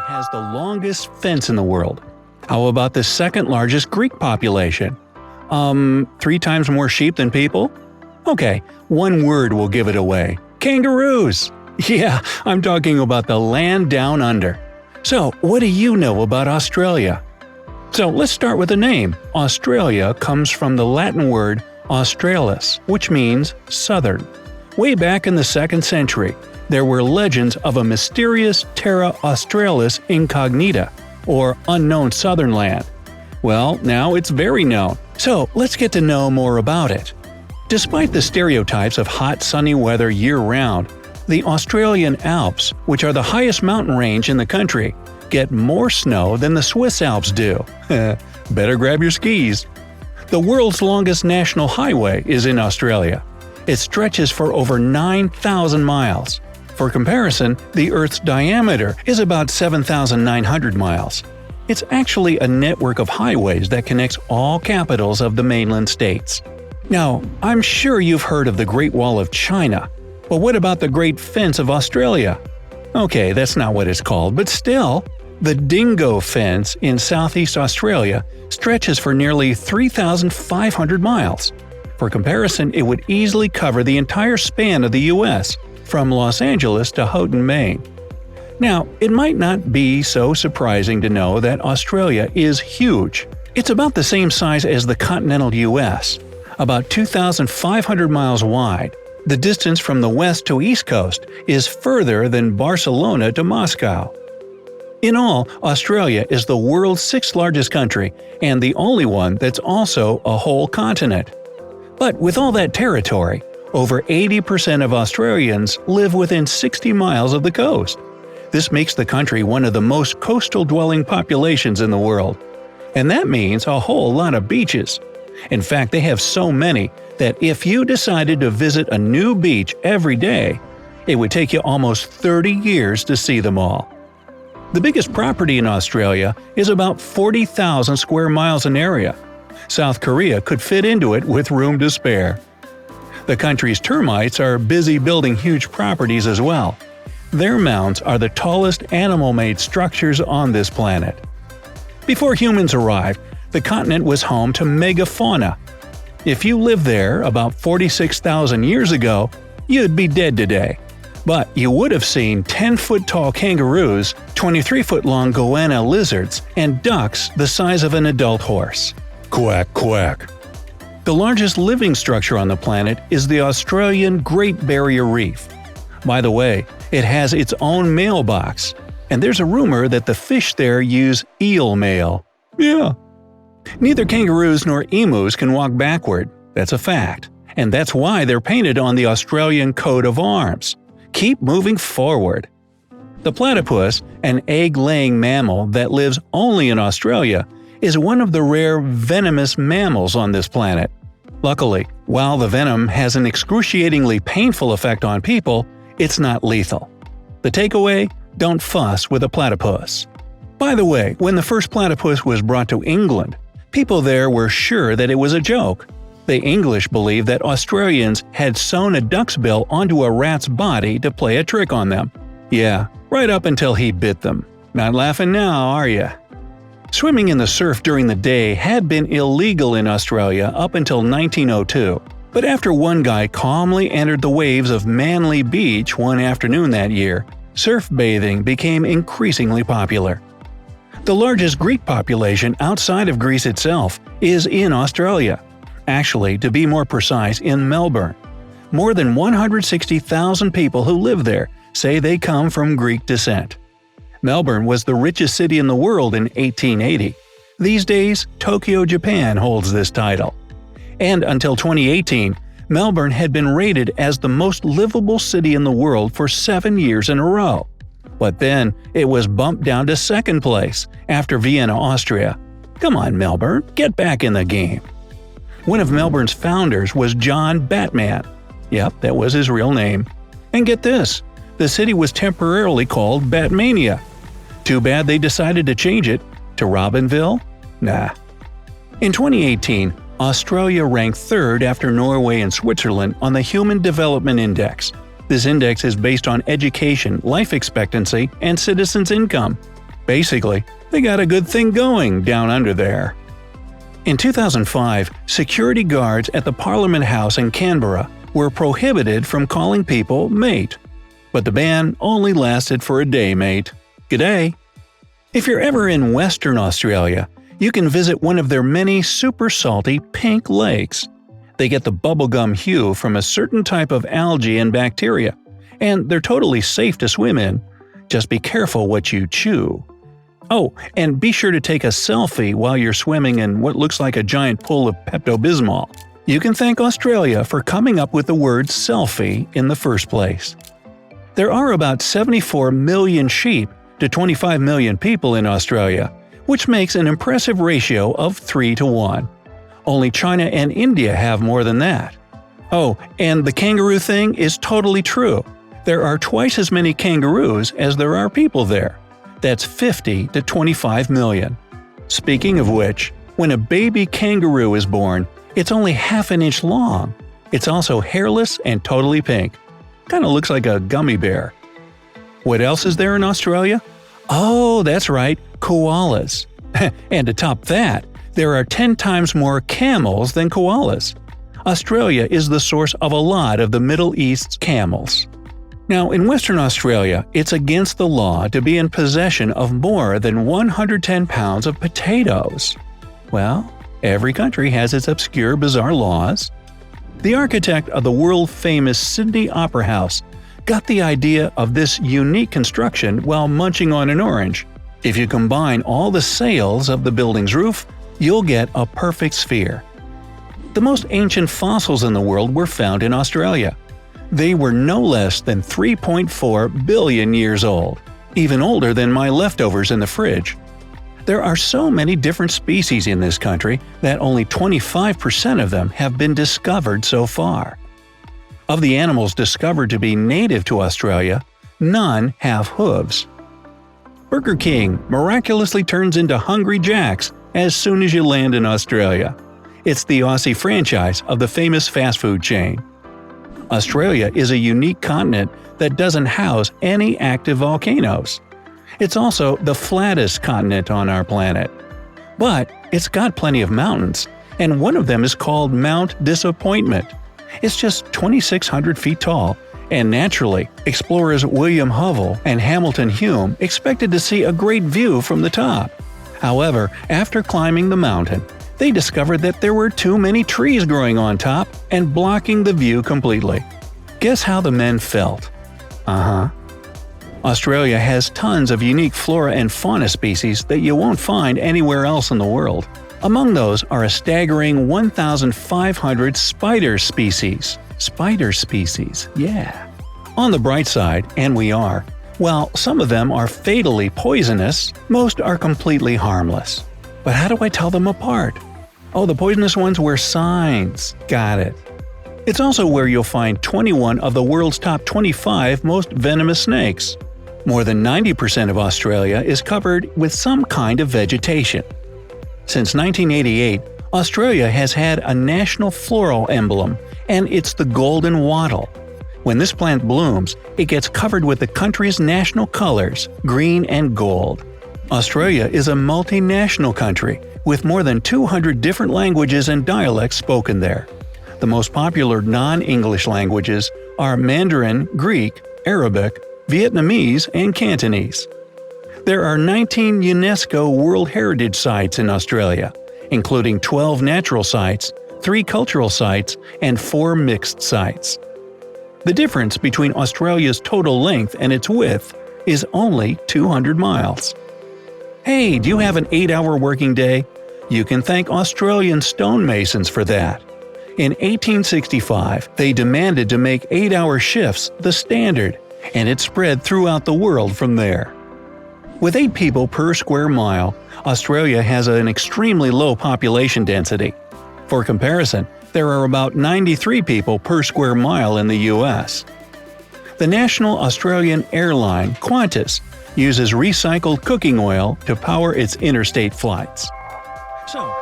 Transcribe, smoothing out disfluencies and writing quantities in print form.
has the longest fence in the world. How about the second largest Greek population? 3 times more sheep than people? Okay, one word will give it away. Kangaroos! Yeah, I'm talking about the land down under. So, what do you know about Australia? So, let's start with the name. Australia comes from the Latin word australis, which means southern. Way back in the 2nd century, there were legends of a mysterious Terra Australis Incognita, or unknown southern land. Well, now it's very known, so let's get to know more about it. Despite the stereotypes of hot, sunny weather year-round, the Australian Alps, which are the highest mountain range in the country, get more snow than the Swiss Alps do. Better grab your skis. The world's longest national highway is in Australia. It stretches for over 9,000 miles. For comparison, the Earth's diameter is about 7,900 miles. It's actually a network of highways that connects all capitals of the mainland states. Now, I'm sure you've heard of the Great Wall of China, but what about the Great Fence of Australia? Okay, that's not what it's called, but still, the Dingo Fence in Southeast Australia stretches for nearly 3,500 miles. For comparison, it would easily cover the entire span of the US, from Los Angeles to Houghton, Maine. Now, it might not be so surprising to know that Australia is huge. It's about the same size as the continental US, about 2,500 miles wide. The distance from the west to east coast is further than Barcelona to Moscow. In all, Australia is the world's 6th largest country and the only one that's also a whole continent. But with all that territory, over 80% of Australians live within 60 miles of the coast. This makes the country one of the most coastal-dwelling populations in the world. And that means a whole lot of beaches. In fact, they have so many that if you decided to visit a new beach every day, it would take you almost 30 years to see them all. The biggest property in Australia is about 40,000 square miles in area. South Korea could fit into it with room to spare. The country's termites are busy building huge properties as well. Their mounds are the tallest animal-made structures on this planet. Before humans arrived, the continent was home to megafauna. If you lived there about 46,000 years ago, you'd be dead today. But you would have seen 10-foot-tall kangaroos, 23-foot-long goanna lizards, and ducks the size of an adult horse. Quack, quack. The largest living structure on the planet is the Australian Great Barrier Reef. By the way, it has its own mailbox, and there's a rumor that the fish there use eel mail. Yeah. Neither kangaroos nor emus can walk backward, that's a fact, and that's why they're painted on the Australian coat of arms. Keep moving forward. The platypus, an egg-laying mammal that lives only in Australia, is one of the rare venomous mammals on this planet. Luckily, while the venom has an excruciatingly painful effect on people, it's not lethal. The takeaway? Don't fuss with a platypus. By the way, when the first platypus was brought to England, people there were sure that it was a joke. The English believed that Australians had sewn a duck's bill onto a rat's body to play a trick on them. Yeah, right up until he bit them. Not laughing now, are ya? Swimming in the surf during the day had been illegal in Australia up until 1902, but after one guy calmly entered the waves of Manly Beach one afternoon that year, surf bathing became increasingly popular. The largest Greek population outside of Greece itself is in Australia. Actually, to be more precise, in Melbourne. More than 160,000 people who live there say they come from Greek descent. Melbourne was the richest city in the world in 1880. These days, Tokyo, Japan holds this title. And until 2018, Melbourne had been rated as the most livable city in the world for 7 years in a row. But then, it was bumped down to 2nd place, after Vienna, Austria. Come on, Melbourne, get back in the game. One of Melbourne's founders was John Batman. Yep, that was his real name. And get this, the city was temporarily called Batmania. Too bad they decided to change it to Robinville? Nah. In 2018, Australia ranked 3rd after Norway and Switzerland on the Human Development Index. This index is based on education, life expectancy, and citizens' income. Basically, they got a good thing going down under there. In 2005, security guards at the Parliament House in Canberra were prohibited from calling people mate. But the ban only lasted for a day, mate. G'day! If you're ever in Western Australia, you can visit one of their many super salty pink lakes. They get the bubblegum hue from a certain type of algae and bacteria, and they're totally safe to swim in. Just be careful what you chew. Oh, and be sure to take a selfie while you're swimming in what looks like a giant pool of Pepto-Bismol. You can thank Australia for coming up with the word selfie in the first place. There are about 74 million sheep to 25 million people in Australia, which makes an impressive ratio of 3 to 1. Only China and India have more than that. Oh, and the kangaroo thing is totally true. There are twice as many kangaroos as there are people there. That's 50 to 25 million. Speaking of which, when a baby kangaroo is born, it's only half an inch long. It's also hairless and totally pink. Kinda looks like a gummy bear. What else is there in Australia? Oh, that's right, koalas. And to top that, there are 10 times more camels than koalas. Australia is the source of a lot of the Middle East's camels. Now, in Western Australia, it's against the law to be in possession of more than 110 pounds of potatoes. Well, every country has its obscure, bizarre laws. The architect of the world-famous Sydney Opera House got the idea of this unique construction while munching on an orange. If you combine all the sails of the building's roof, you'll get a perfect sphere. The most ancient fossils in the world were found in Australia. They were no less than 3.4 billion years old, even older than my leftovers in the fridge. There are so many different species in this country that only 25% of them have been discovered so far. Of the animals discovered to be native to Australia, none have hooves. Burger King miraculously turns into Hungry Jack's as soon as you land in Australia. It's the Aussie franchise of the famous fast food chain. Australia is a unique continent that doesn't house any active volcanoes. It's also the flattest continent on our planet. But it's got plenty of mountains, and one of them is called Mount Disappointment. It's just 2,600 feet tall, and naturally, explorers William Hovell and Hamilton Hume expected to see a great view from the top. However, after climbing the mountain, they discovered that there were too many trees growing on top and blocking the view completely. Guess how the men felt? Australia has tons of unique flora and fauna species that you won't find anywhere else in the world. Among those are a staggering 1,500 spider species. Spider species, yeah. On the bright side, and we are, while some of them are fatally poisonous, most are completely harmless. But how do I tell them apart? Oh, the poisonous ones wear signs. Got it. It's also where you'll find 21 of the world's top 25 most venomous snakes. More than 90% of Australia is covered with some kind of vegetation. Since 1988, Australia has had a national floral emblem, and it's the golden wattle. When this plant blooms, it gets covered with the country's national colors, green and gold. Australia is a multinational country, with more than 200 different languages and dialects spoken there. The most popular non-English languages are Mandarin, Greek, Arabic, Vietnamese, and Cantonese. There are 19 UNESCO World Heritage Sites in Australia, including 12 natural sites, 3 cultural sites, and 4 mixed sites. The difference between Australia's total length and its width is only 200 miles. Hey, do you have an 8-hour working day? You can thank Australian stonemasons for that. In 1865, they demanded to make 8-hour shifts the standard, and it spread throughout the world from there. With 8 people per square mile, Australia has an extremely low population density. For comparison, there are about 93 people per square mile in the US. The national Australian airline Qantas uses recycled cooking oil to power its interstate flights. So,